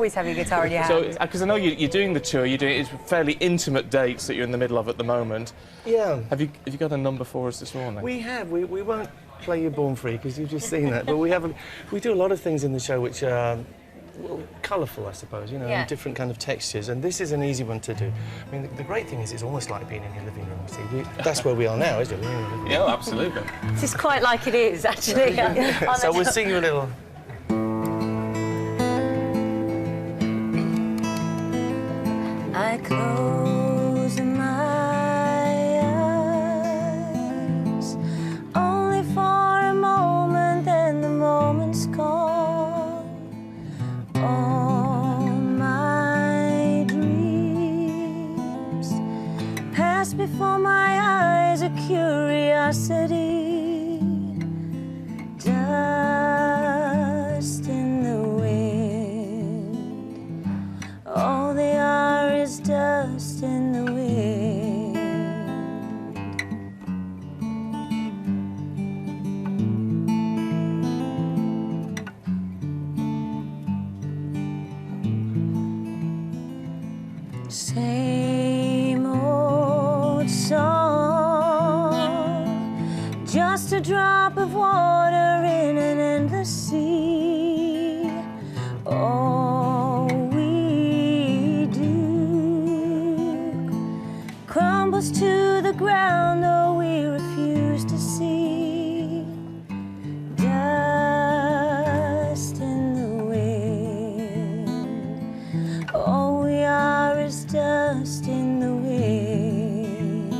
always have your guitar in your hand. So, because I know you're doing the tour, you're doing it's fairly intimate dates that you're in the middle of at the moment. Yeah. Have you got a number for us this morning? We have. We won't play you Born Free because you've just seen that, but we do a lot of things in the show which are colourful, I suppose, you know, and different kind of textures, and this is an easy one to do. I mean, the great thing is it's almost like being in your living room, you see. That's where we are now, isn't it? Yeah, absolutely. This is quite like it is, actually. So we'll sing you a little... I close my eyes only for a moment, then the moment's gone. All my dreams pass before my eyes, a curiosity, dust in the wind. All they are is dust in the wind. Same old song, just a drop of water in an endless sea. All we do crumbles to the ground, though we refuse to see. Dust in the wind. All we are is dust in the wind.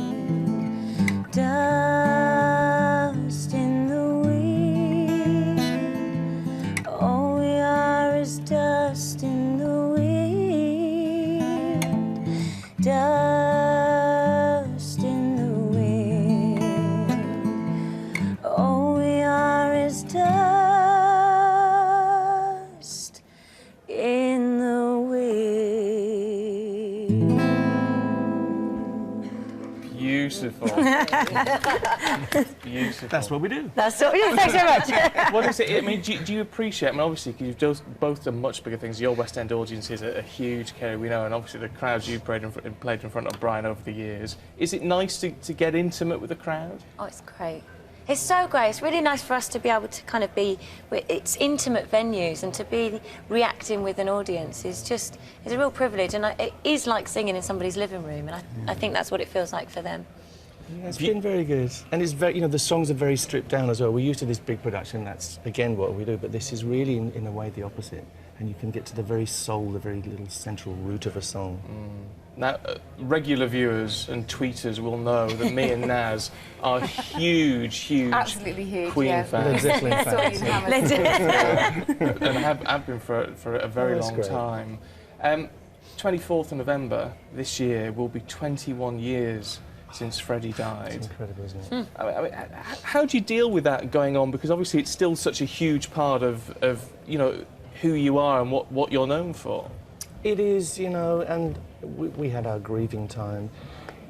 Dust in the wind. All we are is dust in the wind. Dust in the wind. All we are is dust in the wind. Beautiful. Beautiful. That's what we do. That's all. Thanks very much. What is it? I mean, do you appreciate? I mean, obviously, because you've both done much bigger things. Your West End audience is a huge, Kerry, we know, and obviously the crowds you've played in front of, Brian, over the years. Is it nice to get intimate with the crowd? Oh, it's great. It's so great. It's really nice for us to be able to kind of be... It's intimate venues, and to be reacting with an audience is a real privilege, and it is like singing in somebody's living room, and I think that's what it feels like for them. Yeah, it's been very good. And it's very, you know, the songs are very stripped down as well. We're used to this big production, that's, again, what we do, but this is really, in a way, the opposite. And you can get to the very soul, the very little central root of a song. Now, regular viewers and tweeters will know that me and Naz are huge Absolutely huge, Queen fans. Led Zeppelin fans. And have been for a very long great. time. 24th of November this year will be 21 years since Freddie died. It's incredible, isn't it? I mean, how do you deal with that going on? Because obviously it's still such a huge part of you know, who you are and what you're known for. It is, you know, and we had our grieving time.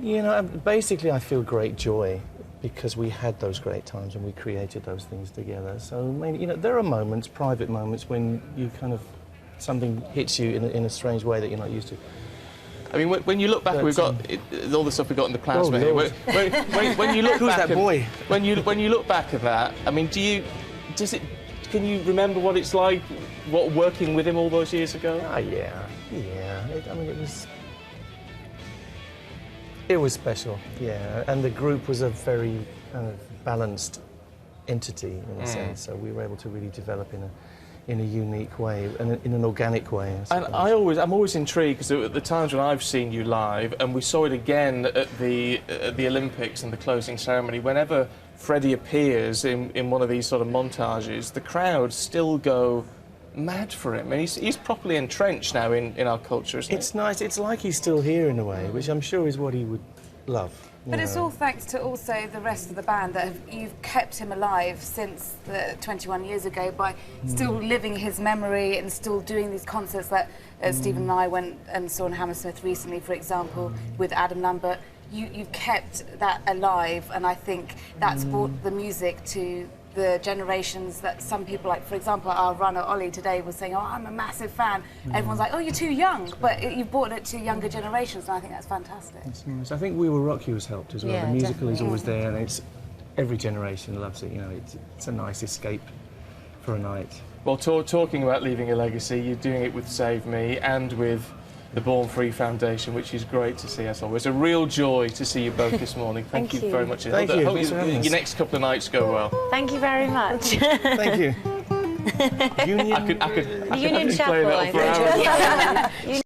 You know, basically I feel great joy because we had those great times and we created those things together. So, maybe, you know, there are moments, private moments, when you kind of, something hits you in a strange way that you're not used to. I mean, when you look back, we've got all the stuff we've got in the plasma here. Lord. When you look Who's back that boy? When you look back at that, I mean, can you remember what it's like, working with him all those years ago? Oh, yeah. I mean, it was special, yeah. And the group was a very kind of balanced entity in a sense, so we were able to really develop in a unique way and in an organic way. And I'm always intrigued because at the times when I've seen you live, and we saw it again at the Olympics and the closing ceremony, whenever Freddie appears in one of these sort of montages, the crowd still go mad for him, and he's properly entrenched now in our culture, isn't It's nice. It's like he's still here in a way, which I'm sure is what he would love. But it's all thanks to also the rest of the band that you've kept him alive since 21 years ago by still living his memory and still doing these concerts that Stephen and I went and saw in Hammersmith recently, for example, with Adam Lambert. You've kept that alive, and I think that's brought the music to the generations that some people, like, for example, our runner Ollie today was saying, oh, I'm a massive fan. Everyone's like, oh, you're too young, but you've brought it to younger generations, and I think that's fantastic. That's nice. I think We Will Rock You has helped as well. Yeah, the musical is definitely. always there, and it's every generation loves it. You know, it's a nice escape for a night. Well, talking about leaving a legacy, you're doing it with Save Me and with the Born Free Foundation, which is great to see, as always. A real joy to see you both this morning. Thank you very much. Thank you. Thanks for having us. Your next couple of nights go well. Thank you very much. Thank you. Union I could Union play Chapel, that I for think. hours.